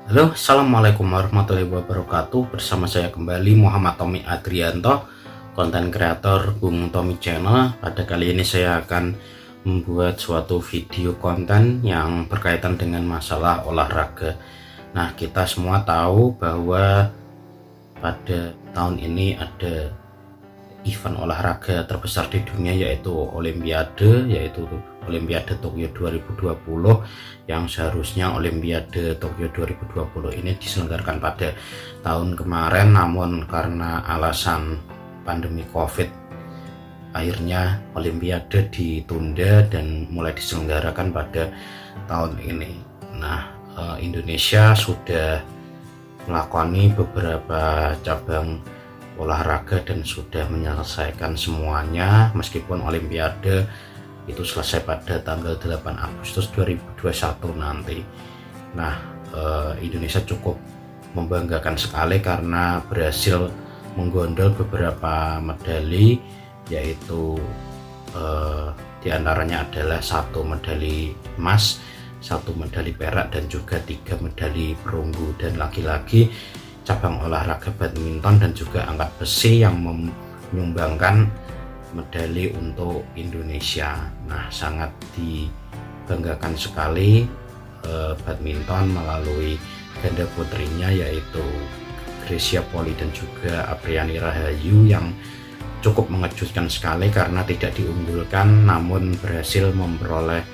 Halo, assalamualaikum warahmatullahi wabarakatuh. Bersama saya kembali Muhammad Tommy Adrianto, konten kreator Bung Tommy Channel. Pada kali ini saya akan membuat suatu video konten yang berkaitan dengan masalah olahraga. Nah, kita semua tahu bahwa pada tahun ini ada event olahraga terbesar di dunia, yaitu Olimpiade Tokyo 2020, yang seharusnya Olimpiade Tokyo 2020 ini diselenggarakan pada tahun kemarin, namun karena alasan pandemi Covid akhirnya Olimpiade ditunda dan mulai diselenggarakan pada tahun ini. Nah, Indonesia sudah melakoni beberapa cabang olahraga dan sudah menyelesaikan semuanya, meskipun Olimpiade itu selesai pada tanggal 8 Agustus 2021 nanti. Nah, Indonesia cukup membanggakan sekali karena berhasil menggondol beberapa medali, yaitu diantaranya adalah 1 medali emas, 1 medali perak, dan juga 3 medali perunggu. Dan lagi-lagi cabang olahraga badminton dan juga angkat besi yang menyumbangkan medali untuk Indonesia. Nah, sangat dibanggakan sekali badminton melalui ganda putrinya, yaitu Grecia Poli dan juga Apriani Rahayu, yang cukup mengejutkan sekali karena tidak diunggulkan namun berhasil memperoleh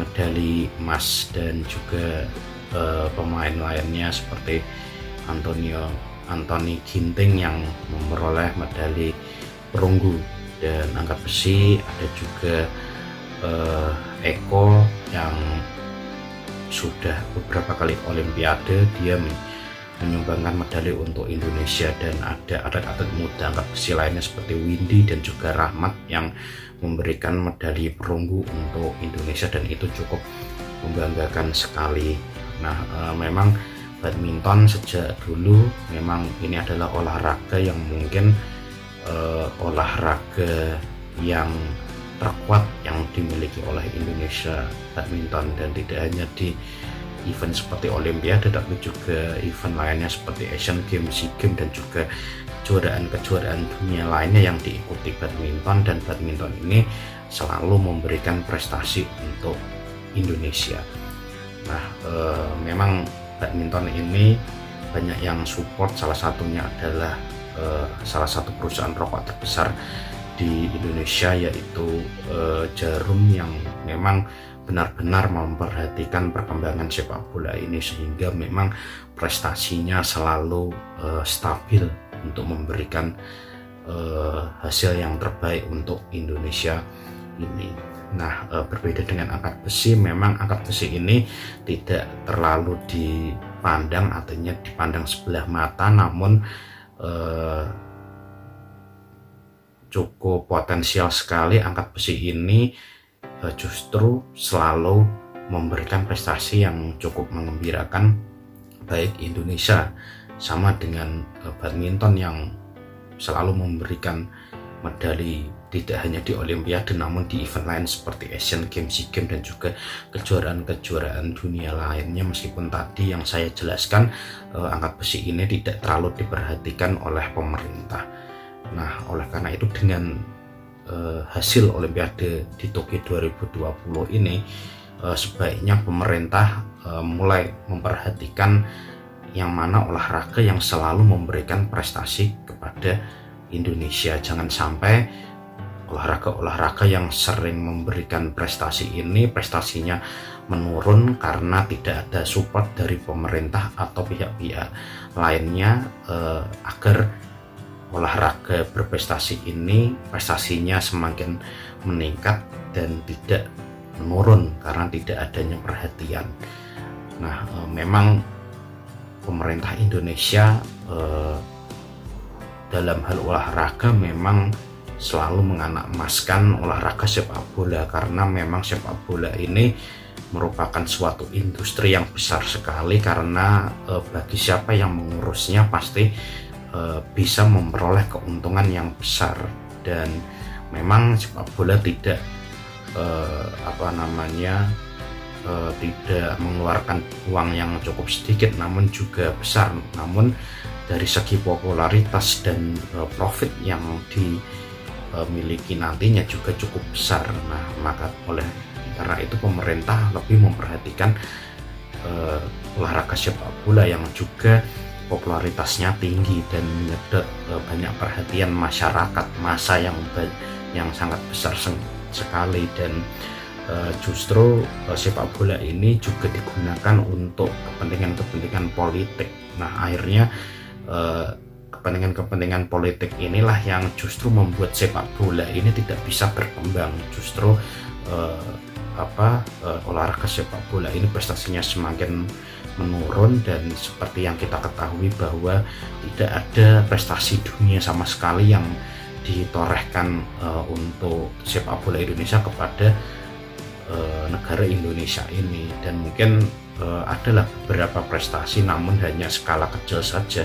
medali emas. Dan juga pemain lainnya seperti Anthony Ginting yang memperoleh medali perunggu. Dan angkat besi ada juga Eko yang sudah beberapa kali Olimpiade, dia menyumbangkan medali untuk Indonesia. Dan ada atlet-atlet muda angkat besi lainnya seperti Windy dan juga Rahmat yang memberikan medali perunggu untuk Indonesia, dan itu cukup membanggakan sekali. Nah, memang badminton sejak dulu memang ini adalah olahraga yang mungkin olahraga yang terkuat yang dimiliki oleh Indonesia badminton. Dan tidak hanya di event seperti Olimpiade, tapi juga event lainnya seperti Asian Games, SEA Games, dan juga kejuaraan dunia lainnya yang diikuti badminton. Dan badminton ini selalu memberikan prestasi untuk Indonesia. Nah, memang badminton ini banyak yang support, salah satunya adalah salah satu perusahaan rokok terbesar di Indonesia, yaitu Jarum, yang memang benar-benar memperhatikan perkembangan sepak bola ini, sehingga memang prestasinya selalu stabil untuk memberikan hasil yang terbaik untuk Indonesia ini. Nah, berbeda dengan angkat besi, memang angkat besi ini tidak terlalu dipandang, artinya dipandang sebelah mata, namun cukup potensial sekali. Angkat besi ini justru selalu memberikan prestasi yang cukup mengembirakan, baik Indonesia sama dengan badminton yang selalu memberikan medali tidak hanya di Olimpiade namun di event lain seperti Asian Games, SEA Games, dan juga kejuaraan-kejuaraan dunia lainnya. Meskipun tadi yang saya jelaskan angkat besi ini tidak terlalu diperhatikan oleh pemerintah. Nah, oleh karena itu dengan hasil Olimpiade di Tokyo 2020 ini sebaiknya pemerintah mulai memperhatikan yang mana olahraga yang selalu memberikan prestasi kepada Indonesia. Jangan sampai olahraga-olahraga yang sering memberikan prestasi ini prestasinya menurun karena tidak ada support dari pemerintah atau pihak-pihak lainnya agar olahraga berprestasi ini prestasinya semakin meningkat dan tidak menurun karena tidak adanya perhatian. Nah, memang pemerintah Indonesia dalam hal olahraga memang selalu menganamaskan olahraga sepak bola, karena memang sepak bola ini merupakan suatu industri yang besar sekali, karena bagi siapa yang mengurusnya pasti bisa memperoleh keuntungan yang besar. Dan memang sepak bola tidak tidak mengeluarkan uang yang cukup sedikit namun juga besar, namun dari segi popularitas dan profit yang dimiliki nantinya juga cukup besar. Nah, maka karena itu pemerintah lebih memperhatikan olahraga sepak bola yang juga popularitasnya tinggi dan menyedot banyak perhatian masyarakat, massa yang sangat besar sekali. Dan justru sepak bola ini juga digunakan untuk kepentingan politik. Nah, akhirnya kepentingan politik inilah yang justru membuat sepak bola ini tidak bisa berkembang. Justru olahraga sepak bola ini prestasinya semakin menurun, dan seperti yang kita ketahui bahwa tidak ada prestasi dunia sama sekali yang ditorehkan untuk sepak bola Indonesia kepada negara Indonesia ini. Dan mungkin adalah beberapa prestasi namun hanya skala kecil saja,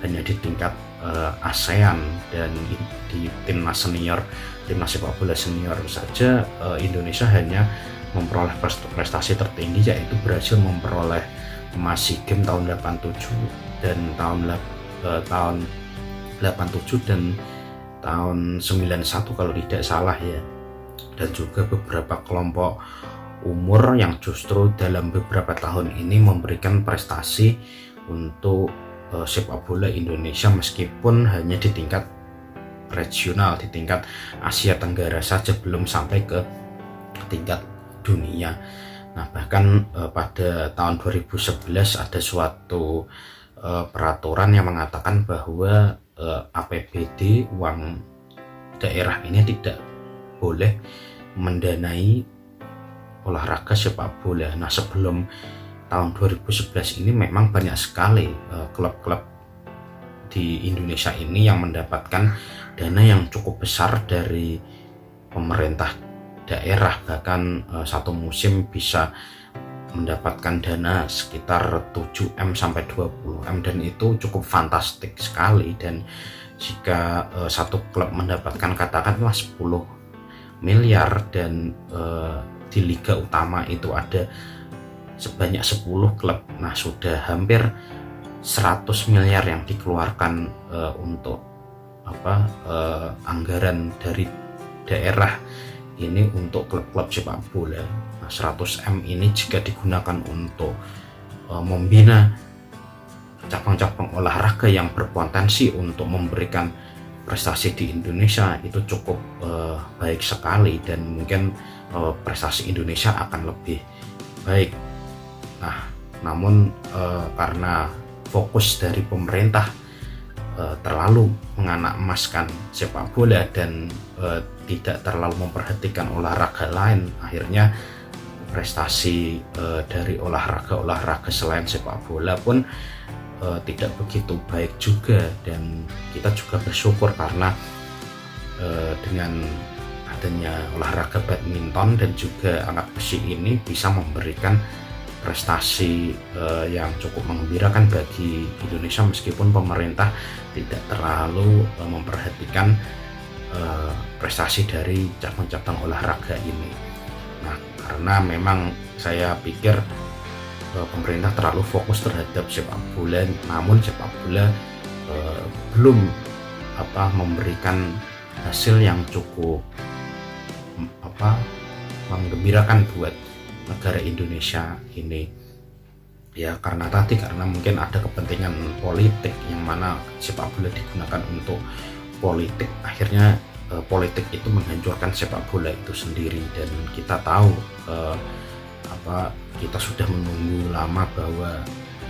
hanya di tingkat ASEAN dan di timnas sepak bola senior saja. Indonesia hanya memperoleh prestasi tertinggi, yaitu berhasil memperoleh emas SEA Games tahun 87 dan tahun 87 dan tahun 91 kalau tidak salah ya. Dan juga beberapa kelompok umur yang justru dalam beberapa tahun ini memberikan prestasi untuk sepak bola Indonesia, meskipun hanya di tingkat regional, di tingkat Asia Tenggara saja, belum sampai ke tingkat dunia. Nah, bahkan pada tahun 2011 ada suatu peraturan yang mengatakan bahwa APBD, uang daerah ini tidak boleh mendanai olahraga sepak bola. Nah, sebelum tahun 2011 ini memang banyak sekali klub-klub di Indonesia ini yang mendapatkan dana yang cukup besar dari pemerintah daerah. Bahkan satu musim bisa mendapatkan dana sekitar 7M sampai 20M, dan itu cukup fantastik sekali. Dan jika satu klub mendapatkan katakanlah 10 miliar dan di liga utama itu ada sebanyak 10 klub, nah sudah hampir 100 miliar yang dikeluarkan untuk anggaran dari daerah ini untuk klub-klub sepak bola. Nah, 100M ini jika digunakan untuk membina cabang-cabang olahraga yang berpotensi untuk memberikan prestasi di Indonesia, itu cukup baik sekali, dan mungkin prestasi Indonesia akan lebih baik. Nah, namun karena fokus dari pemerintah terlalu menganak emaskan sepak bola dan tidak terlalu memperhatikan olahraga lain, akhirnya prestasi dari olahraga selain sepak bola pun tidak begitu baik juga. Dan kita juga bersyukur karena dengan adanya olahraga badminton dan juga angkat besi ini bisa memberikan prestasi yang cukup menggembirakan bagi Indonesia, meskipun pemerintah tidak terlalu memperhatikan prestasi dari cabang-cabang olahraga ini. Nah, karena memang saya pikir pemerintah terlalu fokus terhadap sepak bola, namun sepak bola belum memberikan hasil yang cukup menggembirakan buat negara Indonesia ini. Ya, karena mungkin ada kepentingan politik yang mana sepak bola digunakan untuk politik, akhirnya politik itu menghancurkan sepak bola itu sendiri. Dan kita tahu kita sudah menunggu lama bahwa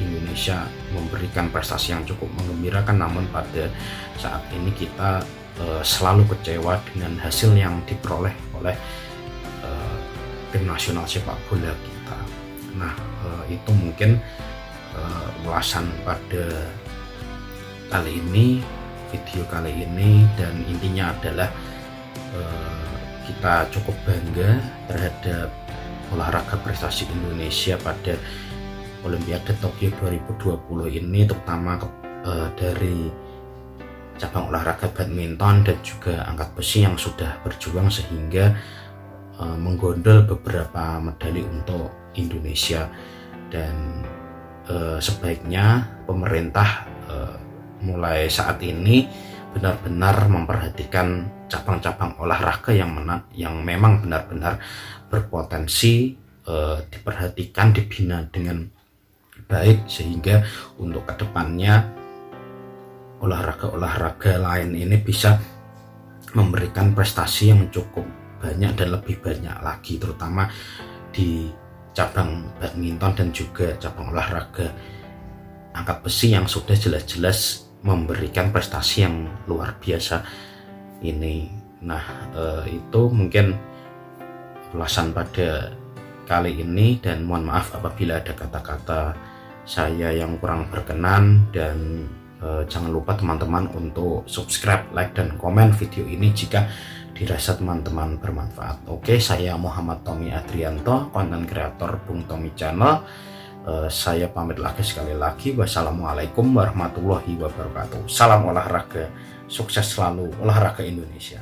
Indonesia memberikan prestasi yang cukup menggembirakan, namun pada saat ini kita selalu kecewa dengan hasil yang diperoleh oleh tim nasional sepak bola kita. Nah, itu mungkin ulasan pada video kali ini, dan intinya adalah kita cukup bangga terhadap olahraga prestasi Indonesia pada Olimpiade Tokyo 2020 ini, terutama dari cabang olahraga badminton dan juga angkat besi yang sudah berjuang sehingga menggondol beberapa medali untuk Indonesia. Dan sebaiknya pemerintah mulai saat ini benar-benar memperhatikan cabang-cabang olahraga yang memang benar-benar berpotensi diperhatikan, dibina dengan baik, sehingga untuk kedepannya olahraga-olahraga lain ini bisa memberikan prestasi yang cukup banyak dan lebih banyak lagi, terutama di cabang badminton dan juga cabang olahraga angkat besi yang sudah jelas-jelas memberikan prestasi yang luar biasa ini. Nah, itu mungkin ulasan pada kali ini, dan mohon maaf apabila ada kata-kata saya yang kurang berkenan, dan jangan lupa teman-teman untuk subscribe, like, dan komen video ini jika dirasa teman-teman bermanfaat. Oke, saya Muhammad Tommy Adrianto, konten kreator Bung Tommy Channel. Saya pamit lagi sekali lagi. Wassalamualaikum warahmatullahi wabarakatuh. Salam olahraga, sukses selalu olahraga Indonesia.